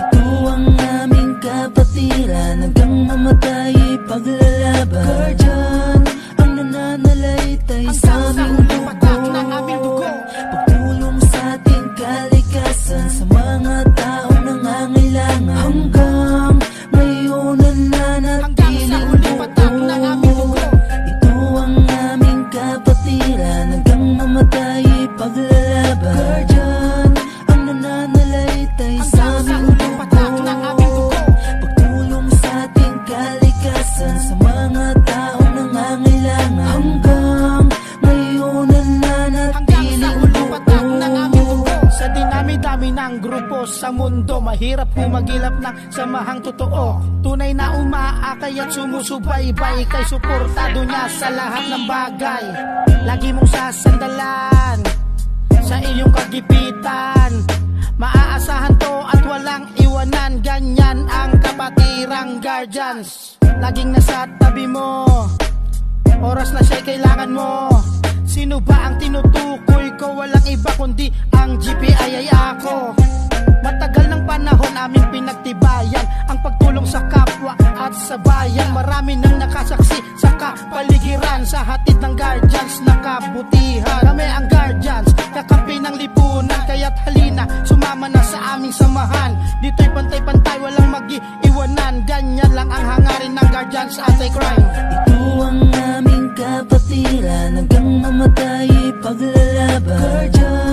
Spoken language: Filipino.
Ito ang aming kapatiran, hanggang mamatay paglalaban. Guardian, ang nananalaytay sa aming dugo. Pagtulong sa ating kalikasan, sa mga taong nangangailangan. Hanggang ngayon nananatiling buo. Ito ang aming kapatiran, hanggang mamatay paglalaban. Guardian, ang nananalaytay sa aming dugo. Pagtulong sa ating kalikasan, sa mga taong nangangailangan. Hanggang ngayon nananatiling buo. Sa dinami-dami ng grupo sa mundo, mahirap humagilap ng samahang totoo. Tunay na umaakay at sumusubaybay, kay suportado niya sa lahat ng bagay. Lagi mong sasandalan sa iyong kagipitan, maaasahan to at walang iwanan. Ganyan ang kapatirang guardians, laging nasa tabi mo, oras na siya'y kailangan mo. Sino ba ang tinutukoy ko? Walang iba kundi ang GPI ay ako. Matagal ng panahon aming pinagtibayan ang pagtulong sa kapwa at sa bayan. Marami nang nakasaksi sa kapaligiran, sa hatid ng guardians na kabutihan. Kami ang guardians, kakampi ng lipunan, kaya't halina, sumama na sa aming samahan. Dito'y pantay-pantay, walang mag-iwanan. Ganyan lang ang hangarin ng guardians anti-crime. Ito ang aming kapatiran, hanggang mamatay paglalaban. Guardian,